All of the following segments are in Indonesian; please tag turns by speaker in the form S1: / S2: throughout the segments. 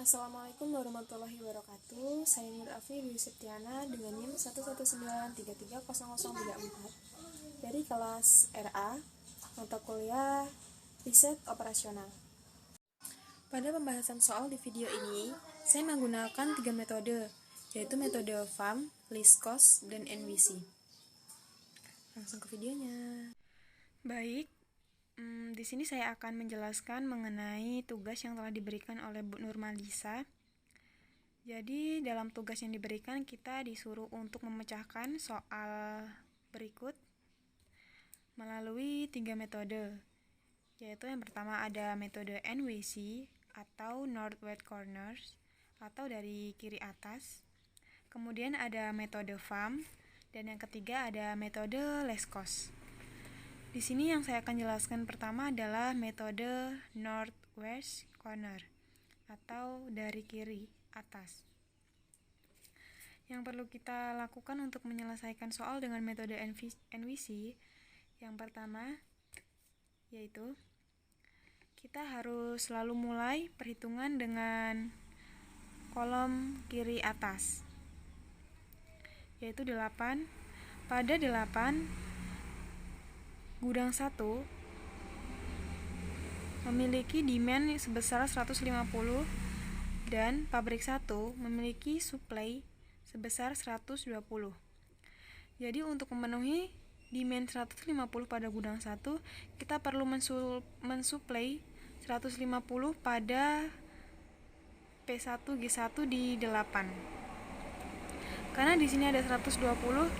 S1: Assalamualaikum warahmatullahi wabarakatuh. Saya Nur Afi Dwi Septiana dengan NIM 119330034 dari kelas RA, mata kuliah Riset Operasional. Pada pembahasan soal di video ini, saya menggunakan 3 metode, yaitu metode FAM, Least Cost, dan NWC. Langsung ke videonya. Baik, di sini saya akan menjelaskan mengenai tugas yang telah diberikan oleh Bu Nurmalisa. Jadi, dalam tugas yang diberikan, kita disuruh untuk memecahkan soal berikut melalui 3 metode, yaitu yang pertama ada metode NWC atau Northwest Corners atau dari kiri atas. Kemudian ada metode FAM, dan yang ketiga ada metode Least Cost. Di sini yang saya akan jelaskan pertama adalah metode Northwest Corner atau dari kiri atas. Yang perlu kita lakukan untuk menyelesaikan soal dengan metode NWC, yang pertama yaitu kita harus selalu mulai perhitungan dengan kolom kiri atas, yaitu 8. Pada 8, gudang 1 memiliki demand sebesar 150 dan pabrik 1 memiliki supply sebesar 120. Jadi untuk memenuhi demand 150 pada gudang 1, kita perlu mensuplai 150 pada P1G1 di 8. Karena di sini ada 120,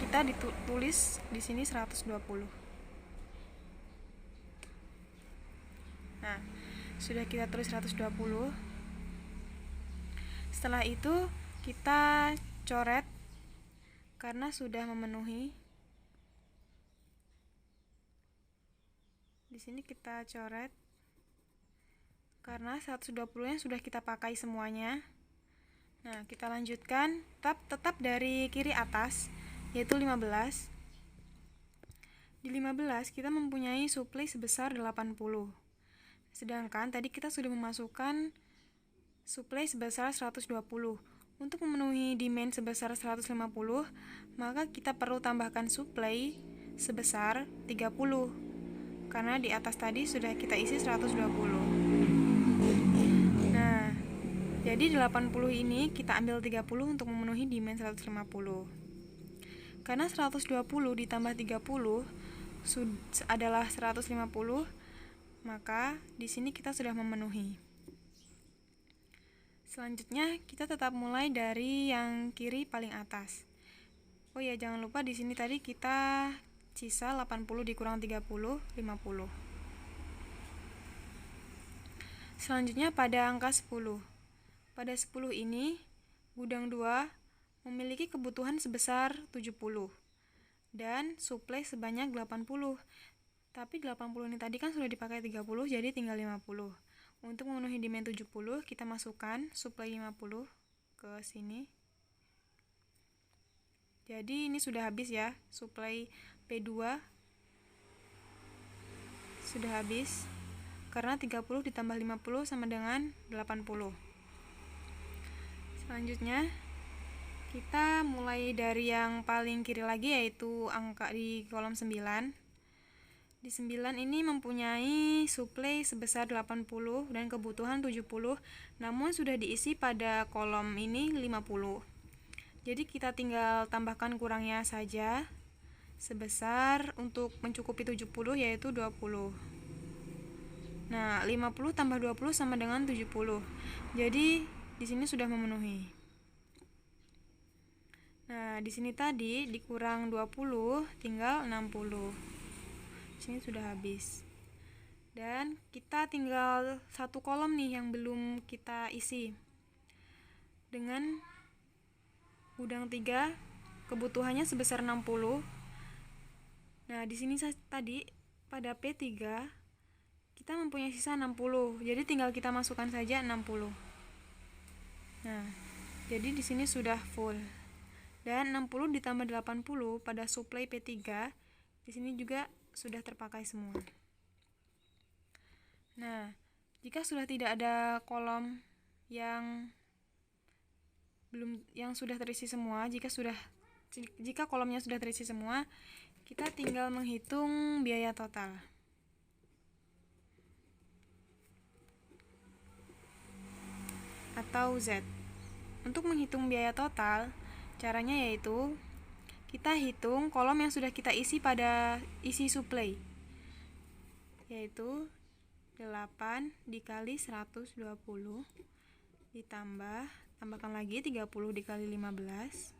S1: kita ditulis di sini 120. Nah, sudah kita tulis 120. Setelah itu kita coret karena sudah memenuhi. Di sini kita coret karena 120-nya sudah kita pakai semuanya. Nah, kita lanjutkan tetap dari kiri atas, yaitu 15. Di 15 kita mempunyai supply sebesar 80. Sedangkan tadi kita sudah memasukkan supply sebesar 120. Untuk memenuhi demand sebesar 150, maka kita perlu tambahkan supply sebesar 30. Karena di atas tadi sudah kita isi 120. Nah, jadi 80 ini kita ambil 30 untuk memenuhi demand 150. Karena 120 ditambah 30 adalah 150, maka di sini kita sudah memenuhi. Selanjutnya kita tetap mulai dari yang kiri paling atas. Oh ya, jangan lupa di sini tadi kita sisa 80 dikurang 30, 50. Selanjutnya pada angka 10. Pada 10 ini, gudang 2 memiliki kebutuhan sebesar 70 dan suplai sebanyak 80. Tapi 80 ini tadi kan sudah dipakai 30, jadi tinggal 50. Untuk memenuhi demand 70, kita masukkan supply 50 ke sini. Jadi ini sudah habis ya, supply P2 sudah habis. Karena 30 ditambah 50 sama dengan 80. Selanjutnya, kita mulai dari yang paling kiri lagi, yaitu angka di kolom 9. Di 9 ini mempunyai supply sebesar 80 dan kebutuhan 70, namun sudah diisi pada kolom ini 50. Jadi kita tinggal tambahkan kurangnya saja sebesar untuk mencukupi 70, yaitu 20. Nah, 50 tambah 20 sama dengan 70. Jadi di sini sudah memenuhi. Nah, di sini tadi dikurang 20 tinggal 60. Sini sudah habis. Dan kita tinggal satu kolom nih yang belum kita isi. Dengan gudang 3 kebutuhannya sebesar 60. Nah, di sini tadi pada P3 kita mempunyai sisa 60. Jadi tinggal kita masukkan saja 60. Nah, jadi di sini sudah full. Dan 60 ditambah 80 pada supply P3 di sini juga sudah terpakai semua. Nah, jika sudah tidak ada kolom yang sudah terisi semua. Jika kolomnya sudah terisi semua, kita tinggal menghitung biaya total. Atau Z. Untuk menghitung biaya total, caranya yaitu kita hitung kolom yang sudah kita isi pada isi suplai, yaitu 8 dikali 120 tambahkan lagi 30 dikali 15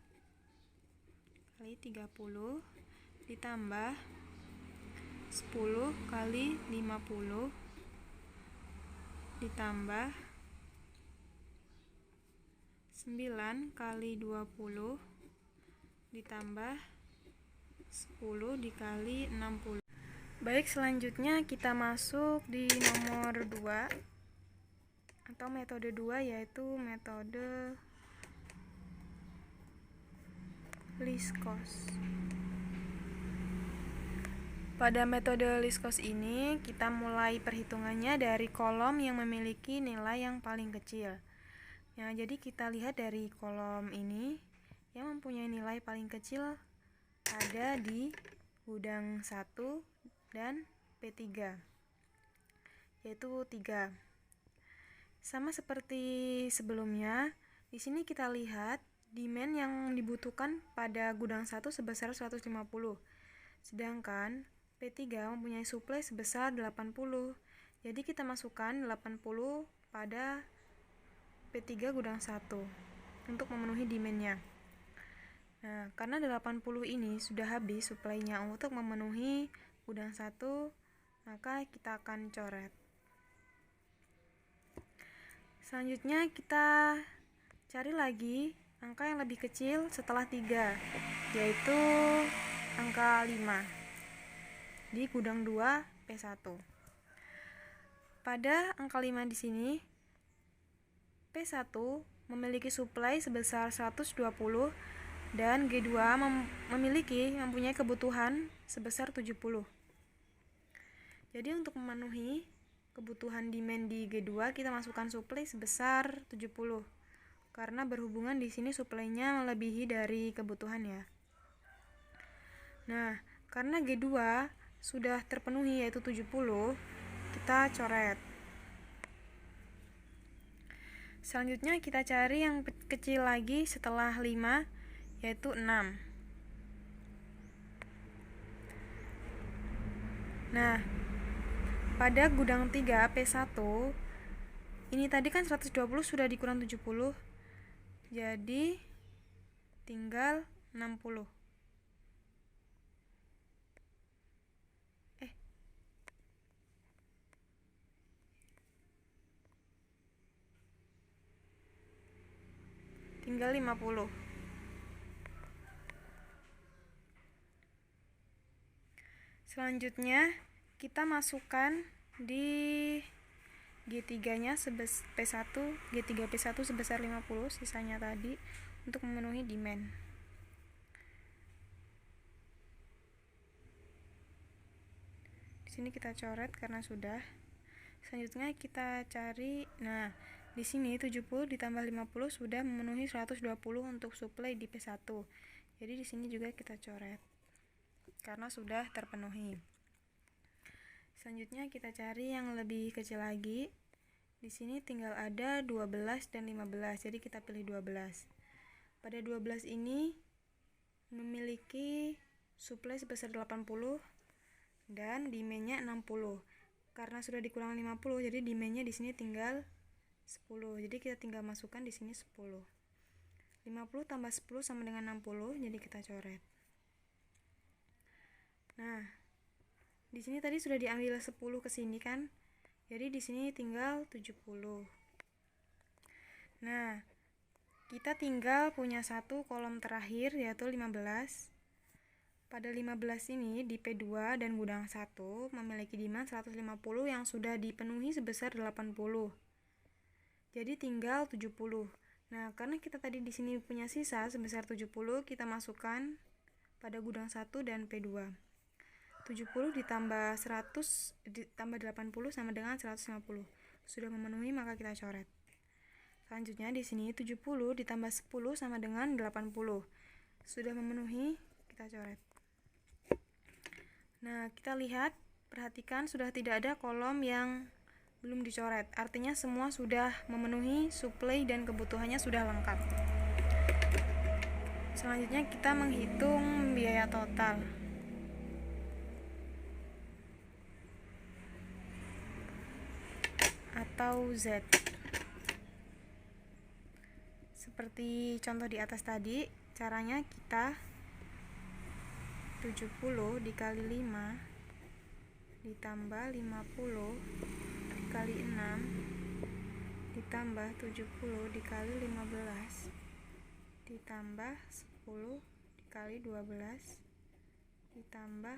S1: kali 30 ditambah 10 kali 50 ditambah 9 kali 20 ditambah 10 dikali 60. Baik, selanjutnya kita masuk di nomor 2 atau metode 2, yaitu metode least cost. Pada metode least cost ini, kita mulai perhitungannya dari kolom yang memiliki nilai yang paling kecil. Nah, jadi kita lihat dari kolom ini yang mempunyai nilai paling kecil ada di gudang 1 dan P3, yaitu 3. Sama seperti sebelumnya, di sini kita lihat demand yang dibutuhkan pada gudang 1 sebesar 150, sedangkan P3 mempunyai suplai sebesar 80. Jadi kita masukkan 80 pada P3 gudang 1 untuk memenuhi demand-nya. Nah, karena 80 ini sudah habis suplainya untuk memenuhi gudang 1, maka kita akan coret. Selanjutnya kita cari lagi angka yang lebih kecil setelah 3, yaitu angka 5 di gudang 2 P1. Pada angka 5 di sini, P1 memiliki suplai sebesar 120 dan G2 mempunyai kebutuhan sebesar 70. Jadi untuk memenuhi kebutuhan demand di G2, kita masukkan suplai sebesar 70. Karena berhubungan di sini suplainya melebihi dari kebutuhan ya. Nah, karena G2 sudah terpenuhi yaitu 70, kita coret. Selanjutnya kita cari yang kecil lagi setelah 5, yaitu 6. Nah, pada gudang 3 P1, ini tadi kan 120 sudah dikurang 70, jadi tinggal 60. Tinggal 50. Selanjutnya kita masukkan di G3-nya P1, G3 P1 sebesar 50 sisanya tadi untuk memenuhi demand. Di sini kita coret karena sudah. Selanjutnya kita cari, nah di sini 70 ditambah 50 sudah memenuhi 120 untuk suplai di P1. Jadi di sini juga kita coret karena sudah terpenuhi. Selanjutnya kita cari yang lebih kecil lagi. Di sini tinggal ada 12 dan 15. Jadi kita pilih 12. Pada 12 ini memiliki suplai sebesar 80 dan demand-nya 60. Karena sudah dikurang 50, jadi demand-nya di sini tinggal 10. Jadi kita tinggal masukkan di sini 10. 50 tambah 10 sama dengan 60, jadi kita coret. Nah, di sini tadi sudah diambil 10 ke sini kan? Jadi di sini tinggal 70. Nah, kita tinggal punya satu kolom terakhir yaitu 15. Pada 15 ini di P2 dan gudang 1 memiliki demand 150 yang sudah dipenuhi sebesar 80. Jadi tinggal 70. Nah, karena kita tadi di sini punya sisa sebesar 70, kita masukkan pada gudang 1 dan P2. 70 ditambah 100 ditambah 80 sama dengan 150. Sudah memenuhi, maka kita coret. Selanjutnya di sini 70 ditambah 10 sama dengan 80. Sudah memenuhi, kita coret. Nah, kita lihat, perhatikan sudah tidak ada kolom yang belum dicoret. Artinya semua sudah memenuhi suplai dan kebutuhannya sudah lengkap. Selanjutnya kita menghitung biaya total. Atau Z. Seperti contoh di atas tadi, caranya kita 70 dikali 5 ditambah 50 dikali 6 ditambah 70 dikali 15 ditambah 10 dikali 12 ditambah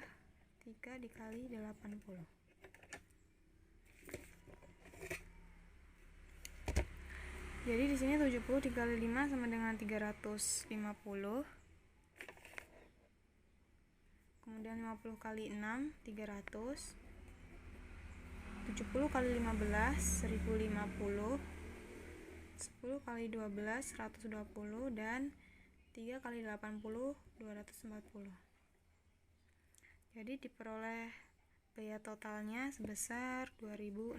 S1: 3 dikali 80. Jadi di sini 70 dikali 5 sama dengan 350. Kemudian 50 kali 6 300. 70 kali 15 1050. 10 kali 12 120 dan 3 kali 80 240. Jadi diperoleh biaya totalnya sebesar 2060.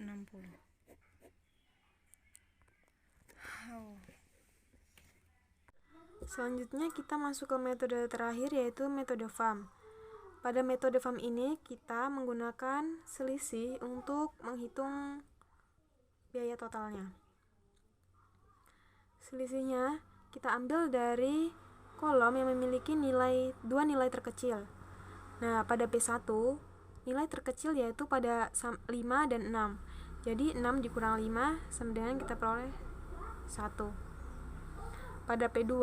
S1: Selanjutnya kita masuk ke metode terakhir, yaitu metode FAM. Pada metode FAM ini kita menggunakan selisih untuk menghitung biaya totalnya. Selisihnya kita ambil dari kolom yang memiliki dua nilai terkecil. Nah, pada P1 nilai terkecil yaitu pada 5 dan 6. Jadi 6 dikurang 5 sama dengan kita peroleh 1. Pada P2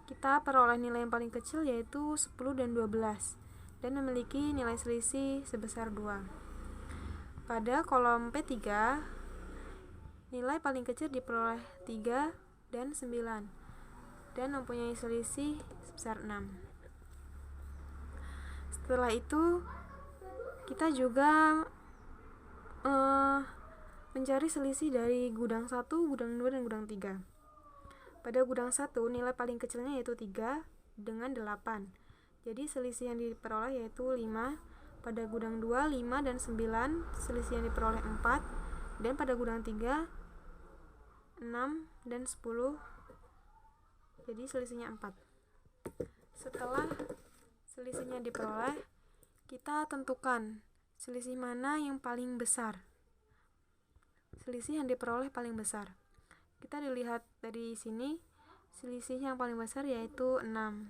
S1: kita peroleh nilai yang paling kecil yaitu 10 dan 12 dan memiliki nilai selisih sebesar 2. Pada kolom P3 nilai paling kecil diperoleh 3 dan 9 dan mempunyai selisih sebesar 6. Setelah itu kita juga mencari selisih dari gudang 1, gudang 2, dan gudang 3. Pada gudang 1 nilai paling kecilnya yaitu 3 dengan 8. Jadi selisih yang diperoleh yaitu 5. Pada gudang 2 5 dan 9 selisih yang diperoleh 4. Dan pada gudang 3 6 dan 10. Jadi selisihnya 4. Setelah selisihnya diperoleh, kita tentukan selisih mana yang paling besar. Selisih yang diperoleh paling besar. Kita dilihat dari sini, selisih yang paling besar yaitu 6.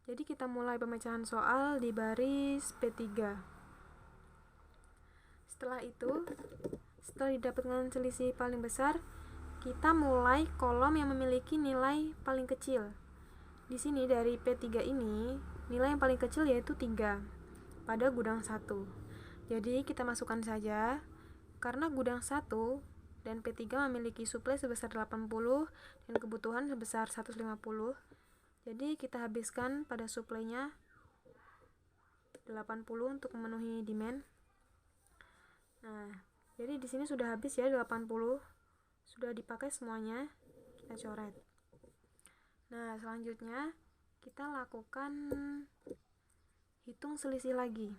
S1: Jadi kita mulai pemecahan soal di baris P3. Setelah itu, setelah didapatkan selisih paling besar, kita mulai kolom yang memiliki nilai paling kecil. Di sini dari P3 ini, nilai yang paling kecil yaitu 3 pada gudang 1. Jadi kita masukkan saja. Karena gudang 1 dan P3 memiliki suplai sebesar 80 dan kebutuhan sebesar 150, jadi kita habiskan pada suplainya 80 untuk memenuhi demand. Nah, jadi di sini sudah habis ya 80, sudah dipakai semuanya, kita coret. Nah, selanjutnya kita lakukan hitung selisih lagi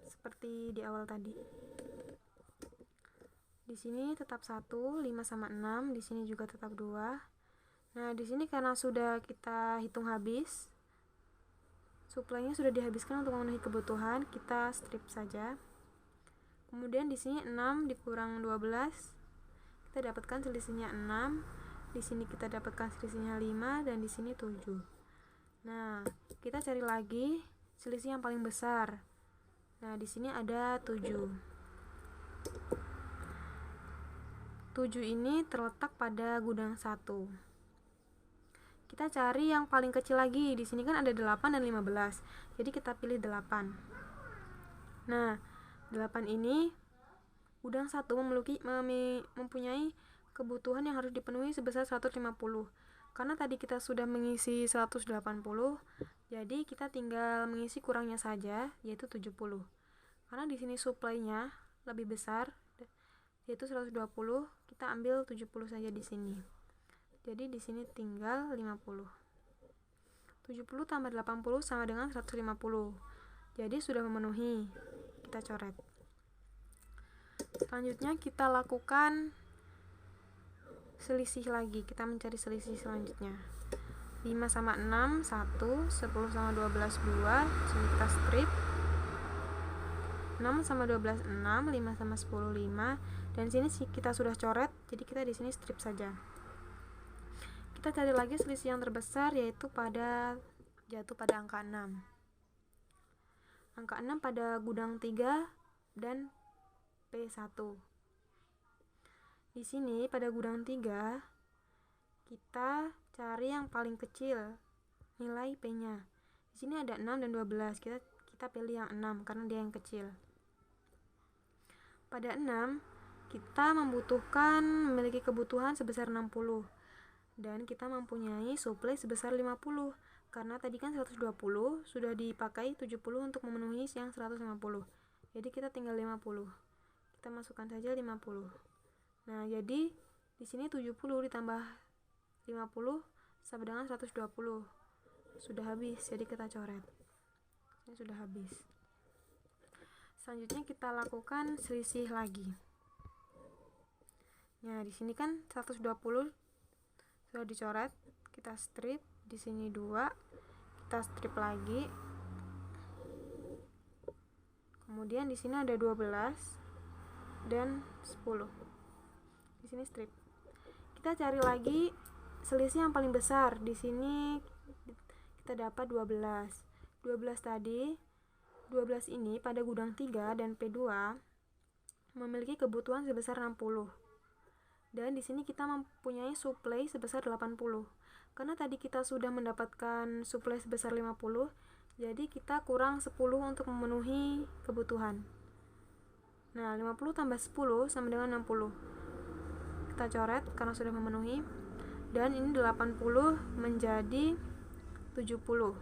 S1: seperti di awal tadi. Di sini tetap 1, 5 sama 6, di sini juga tetap 2. Nah, di sini karena sudah kita hitung habis, suplainya sudah dihabiskan untuk memenuhi kebutuhan, kita strip saja. Kemudian di sini 6 dikurang 12, kita dapatkan selisihnya 6. Di sini kita dapatkan selisihnya 5 dan di sini 7. Nah, kita cari lagi selisih yang paling besar. Nah, di sini ada 7. 7 ini terletak pada gudang 1. Kita cari yang paling kecil lagi. Di sini kan ada 8 dan 15. Jadi kita pilih 8. Nah, 8 ini gudang 1 mempunyai kebutuhan yang harus dipenuhi sebesar 150. Karena tadi kita sudah mengisi 180, jadi kita tinggal mengisi kurangnya saja, yaitu 70. Karena di sini suplainya lebih besar, yaitu 120, kita ambil 70 saja di sini. Jadi di sini tinggal 50. 70 tambah 80 sama dengan 150. Jadi sudah memenuhi. Kita coret. Selanjutnya kita lakukan selisih lagi. Kita mencari selisih selanjutnya. 5 sama 6, 1. 10 sama 12, 2. Sini kita strip. 6 sama 12, 6. 5 sama 10, 5. Dan sini kita sudah coret, jadi kita di sini strip saja. Kita cari lagi selisih yang terbesar, yaitu jatuh pada angka 6. Angka 6 pada gudang 3 dan P1. Di sini pada gudang 3 kita cari yang paling kecil nilai P-nya. Di sini ada 6 dan 12. Kita pilih yang 6 karena dia yang kecil. Pada 6 kita memiliki kebutuhan sebesar 60 dan kita mempunyai suplai sebesar 50 karena tadi kan 120 sudah dipakai 70 untuk memenuhi yang 150. Jadi kita tinggal 50. Kita masukkan saja 50. Nah, jadi di sini 70 ditambah 50 sama dengan 120. Sudah habis, jadi kita coret. Ini sudah habis. Selanjutnya kita lakukan selisih lagi. Nah, di sini kan 120 sudah dicoret, kita strip. Di sini 2, kita strip lagi. Kemudian di sini ada 12 dan 10. Di sini strip. Kita cari lagi selisih yang paling besar. Di sini kita dapat 12. 12 tadi, 12 ini pada gudang 3 dan P2 memiliki kebutuhan sebesar 60. Dan di sini kita mempunyai suplai sebesar 80. Karena tadi kita sudah mendapatkan suplai sebesar 50, jadi kita kurang 10 untuk memenuhi kebutuhan. Nah, 50 tambah 10 sama dengan 60. Kita coret karena sudah memenuhi. Dan ini 80 menjadi 70.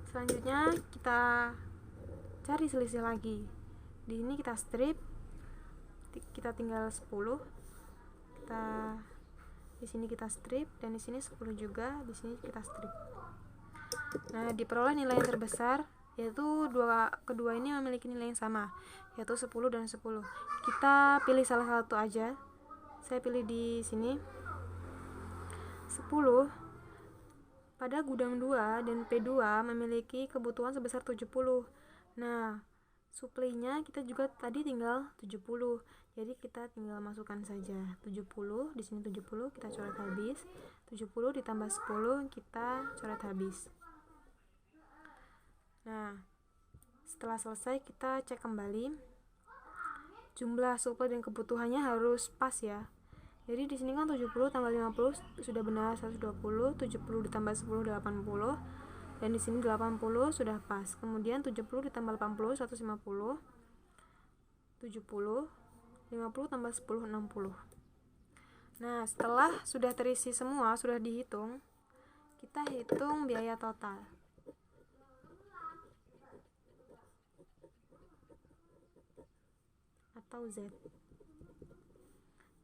S1: Selanjutnya kita cari selisih lagi. Di sini kita strip. Kita tinggal 10. Di sini kita strip dan di sini 10 juga, di sini kita strip. Nah, diperoleh nilai yang terbesar, yaitu kedua ini memiliki nilai yang sama, yaitu 10 dan 10. Kita pilih salah satu aja. Saya pilih di sini 10. Pada gudang 2 dan P2 memiliki kebutuhan sebesar 70. Nah, suplainya kita juga tadi tinggal 70. Jadi kita tinggal masukkan saja 70, di sini 70 kita coret habis. 70 ditambah 10 kita coret habis. Nah, setelah selesai kita cek kembali. Jumlah suplai dan kebutuhannya harus pas ya. Jadi di sini kan 70 tambah 50 sudah benar 120, 70 ditambah 10 80. Dan di sini 80 sudah pas. Kemudian 70 ditambah 80 150. 70, 50 tambah 10 60. Nah, setelah sudah terisi semua, sudah dihitung, kita hitung biaya total. Atau Z.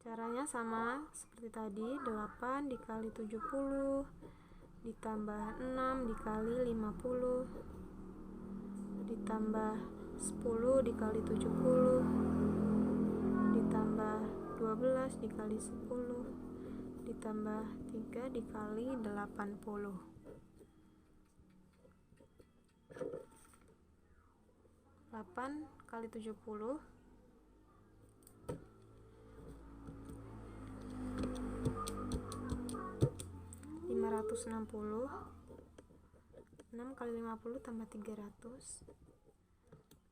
S1: Caranya sama seperti tadi, 8 dikali 70 ditambah 6 dikali 50 ditambah 10 dikali 70 ditambah 12 dikali 10 ditambah 3 dikali 80. 8 kali 70 560. 6 kali 50 tambah 300.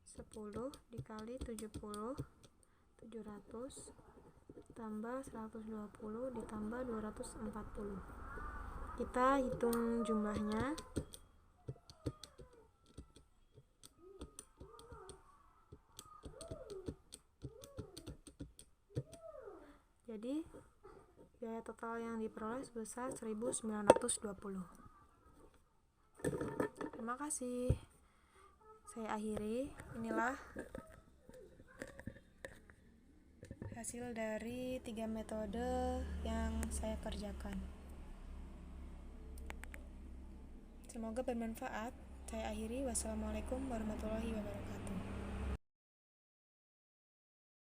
S1: 10 dikali 70 700 tambah 120 ditambah 240. Kita hitung jumlahnya. Jadi biaya total yang diperoleh sebesar 1.920. Terima kasih. Saya akhiri. Inilah hasil dari 3 metode yang saya kerjakan. Semoga bermanfaat. Saya akhiri. Wassalamualaikum warahmatullahi wabarakatuh.